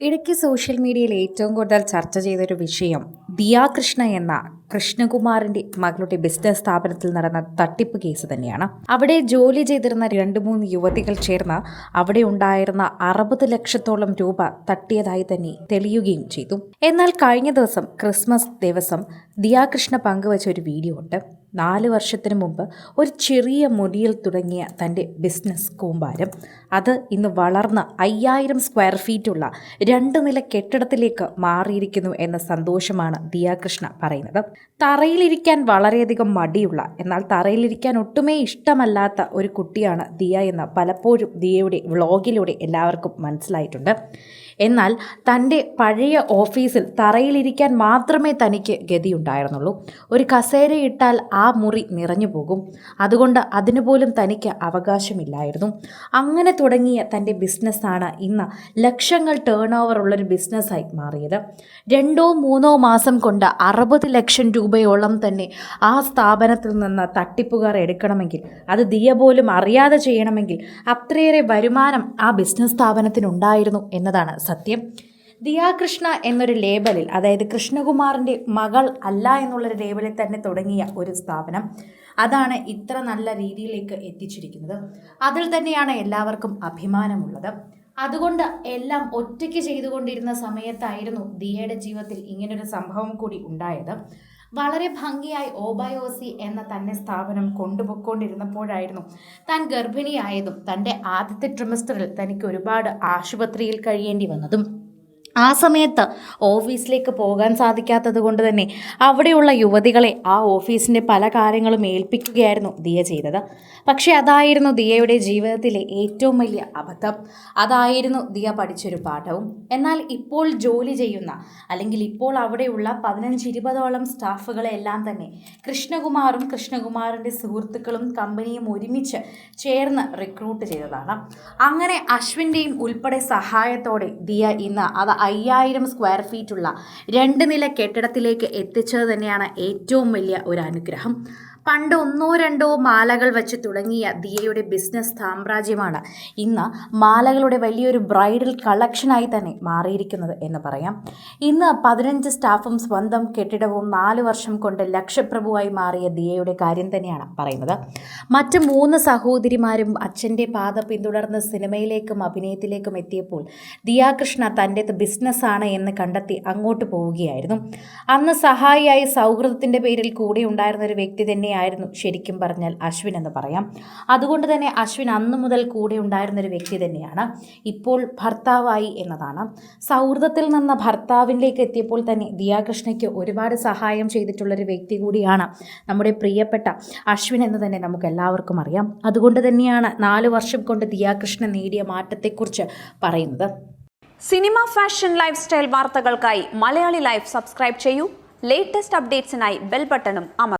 ഇടയ്ക്ക് സോഷ്യൽ മീഡിയയിൽ ഏറ്റവും കൂടുതൽ ചർച്ച ചെയ്തൊരു വിഷയം ദിയ കൃഷ്ണ എന്ന കൃഷ്ണകുമാറിന്റെ മകളുടെ ബിസിനസ് സ്ഥാപനത്തിൽ നടന്ന തട്ടിപ്പ് കേസ് തന്നെയാണ്. അവിടെ ജോലി ചെയ്തിരുന്ന 2-3 യുവതികൾ ചേർന്ന് അവിടെ ഉണ്ടായിരുന്ന 60 ലക്ഷത്തോളം രൂപ തട്ടിയതായി തന്നെ തെളിയുകയും ചെയ്തു. എന്നാൽ കഴിഞ്ഞ ദിവസം ക്രിസ്മസ് ദിവസം ദിയ കൃഷ്ണ പങ്കുവച്ച ഒരു വീഡിയോ ഉണ്ട്. 4 വർഷത്തിന് മുമ്പ് ഒരു ചെറിയ മുറിയിൽ തുടങ്ങിയ തൻ്റെ ബിസിനസ് കൂമ്പാരം അത് ഇന്ന് വളർന്ന് 5000 സ്ക്വയർ ഫീറ്റുള്ള 2 നില കെട്ടിടത്തിലേക്ക് മാറിയിരിക്കുന്നു എന്ന സന്തോഷമാണ് ദിയ കൃഷ്ണ പറയുന്നത്. തറയിലിരിക്കാൻ വളരെയധികം മടിയുള്ള, എന്നാൽ തറയിലിരിക്കാൻ ഒട്ടുമേ ഇഷ്ടമല്ലാത്ത ഒരു കുട്ടിയാണ് ദിയ എന്ന് പലപ്പോഴും ദിയയുടെ വ്ളോഗിലൂടെ എല്ലാവർക്കും മനസ്സിലായിട്ടുണ്ട്. എന്നാൽ തൻ്റെ പഴയ ഓഫീസിൽ തറയിലിരിക്കാൻ മാത്രമേ തനിക്ക് ഗതിയുണ്ടായിരുന്നുള്ളൂ. ഒരു കസേരയിട്ടാൽ ആ മുറി നിറഞ്ഞു പോകും. അതുകൊണ്ട് അതിനുപോലും തനിക്ക് അവകാശമില്ലായിരുന്നു. അങ്ങനെ തുടങ്ങിയ തൻ്റെ ബിസിനസ്സാണ് ഇന്ന് ലക്ഷങ്ങൾ ടേൺ ഓവർ ഉള്ളൊരു ബിസിനസ്സായി മാറിയത്. 2-3 മാസം കൊണ്ട് 60 ലക്ഷം രൂപയോളം തന്നെ ആ സ്ഥാപനത്തിൽ നിന്ന് തട്ടിപ്പുകാർ എടുക്കണമെങ്കിൽ, അത് ദിയ പോലും അറിയാതെ ചെയ്യണമെങ്കിൽ അത്രയേറെ വരുമാനം ആ ബിസിനസ് സ്ഥാപനത്തിനുണ്ടായിരുന്നു എന്നതാണ് സത്യം. ദിയ കൃഷ്ണ എന്നൊരു ലേബലിൽ, അതായത് കൃഷ്ണകുമാറിൻ്റെ മകൾ അല്ല എന്നുള്ളൊരു ലേബലിൽ തന്നെ തുടങ്ങിയ ഒരു സ്ഥാപനം അതാണ് ഇത്ര നല്ല രീതിയിലേക്ക് എത്തിച്ചിരിക്കുന്നത്. അതിൽ തന്നെയാണ് എല്ലാവർക്കും അഭിമാനമുള്ളത്. അതുകൊണ്ട് എല്ലാം ഒറ്റയ്ക്ക് ചെയ്തുകൊണ്ടിരുന്ന സമയത്തായിരുന്നു ദിയയുടെ ജീവിതത്തിൽ ഇങ്ങനൊരു സംഭവം കൂടി ഉണ്ടായത്. വളരെ ഭംഗിയായി ഓബയോസി എന്ന തന്നെ സ്ഥാപനം കൊണ്ടുപോയിക്കൊണ്ടിരുന്നപ്പോഴായിരുന്നു താൻ ഗർഭിണിയായതും തൻ്റെ ആദ്യത്തെ ട്രിമസ്റ്ററിൽ തനിക്ക് ഒരുപാട് ആശുപത്രിയിൽ കഴിയേണ്ടി വന്നതും. ആ സമയത്ത് ഓഫീസിലേക്ക് പോകാൻ സാധിക്കാത്തത് കൊണ്ട് തന്നെ അവിടെയുള്ള യുവതികളെ ആ ഓഫീസിൻ്റെ പല കാര്യങ്ങളും ഏൽപ്പിക്കുകയായിരുന്നു ദിയ ചെയ്തത്. പക്ഷേ അതായിരുന്നു ദിയയുടെ ജീവിതത്തിലെ ഏറ്റവും വലിയ അബദ്ധം. അതായിരുന്നു ദിയ പഠിച്ചൊരു പാഠവും. എന്നാൽ ഇപ്പോൾ ജോലി ചെയ്യുന്ന, അല്ലെങ്കിൽ ഇപ്പോൾ അവിടെയുള്ള 15-20ഓളം സ്റ്റാഫുകളെ എല്ലാം തന്നെ കൃഷ്ണകുമാറും കൃഷ്ണകുമാറിൻ്റെ സുഹൃത്തുക്കളും കമ്പനിയും ഒരുമിച്ച് ചേർന്ന് റിക്രൂട്ട് ചെയ്തതാണ്. അങ്ങനെ അശ്വിൻ്റെയും ഉൾപ്പെടെ സഹായത്തോടെ ദിയ ഇന്ന് അത് 5000 സ്ക്വയർ ഫീറ്റുള്ള 2 നില കെട്ടിടത്തിലേക്ക് എത്തിച്ചത് തന്നെയാണ് ഏറ്റവും വലിയ ഒരു അനുഗ്രഹം. പണ്ട് 1-2 മാലകൾ വെച്ച് തുടങ്ങിയ ദിയയുടെ ബിസിനസ് സാമ്രാജ്യമാണ് ഇന്ന് മാലകളുടെ വലിയൊരു ബ്രൈഡൽ കളക്ഷനായി തന്നെ മാറിയിരിക്കുന്നത് എന്ന് പറയാം. ഇന്ന് 15 സ്റ്റാഫും സ്വന്തം കെട്ടിടവും 4 വർഷം കൊണ്ട് ലക്ഷപ്രഭുവായി മാറിയ ദിയയുടെ കാര്യം തന്നെയാണ് പറയുന്നത്. മറ്റ് 3 സഹോദരിമാരും അച്ഛൻ്റെ പാത പിന്തുടർന്ന് സിനിമയിലേക്കും അഭിനയത്തിലേക്കും എത്തിയപ്പോൾ ദിയ കൃഷ്ണ തൻ്റേത് ബിസിനസ്സാണ് എന്ന് കണ്ടെത്തി അങ്ങോട്ട് പോവുകയായിരുന്നു. അന്ന് സഹായിയായി സൗഹൃദത്തിൻ്റെ പേരിൽ കൂടെ ഉണ്ടായിരുന്ന ഒരു വ്യക്തി തന്നെയായിരുന്നു ശരിക്കും പറഞ്ഞാൽ അശ്വിൻ എന്ന് പറയാം. അതുകൊണ്ട് തന്നെ അശ്വിൻ അന്നു മുതൽ കൂടെ ഉണ്ടായിരുന്നൊരു വ്യക്തി തന്നെയാണ്. ഇപ്പോൾ ഭർത്താവായി എന്നതാണ്. സൗഹൃദത്തിൽ നിന്ന് ഭർത്താവിലേക്ക് എത്തിയപ്പോൾ തന്നെ ദിയ കൃഷ്ണയ്ക്ക് ഒരുപാട് സഹായം ചെയ്തിട്ടുള്ളൊരു വ്യക്തി കൂടിയാണ് നമ്മുടെ പ്രിയപ്പെട്ട അശ്വിൻ എന്ന് തന്നെ നമുക്ക് എല്ലാവർക്കും അറിയാം. അതുകൊണ്ട് തന്നെയാണ് 4 വർഷം കൊണ്ട് ദിയ കൃഷ്ണ നേടിയ മാറ്റത്തെക്കുറിച്ച് പറയുന്നത്. സിനിമ, ഫാഷൻ, ലൈഫ് സ്റ്റൈൽ വാർത്തകൾക്കായി മലയാളി ലൈഫ് സബ്സ്ക്രൈബ് ചെയ്യൂ. ലേറ്റസ്റ്റ് അപ്ഡേറ്റ്സിനായി ബെൽ ബട്ടണും അമർത്തുക.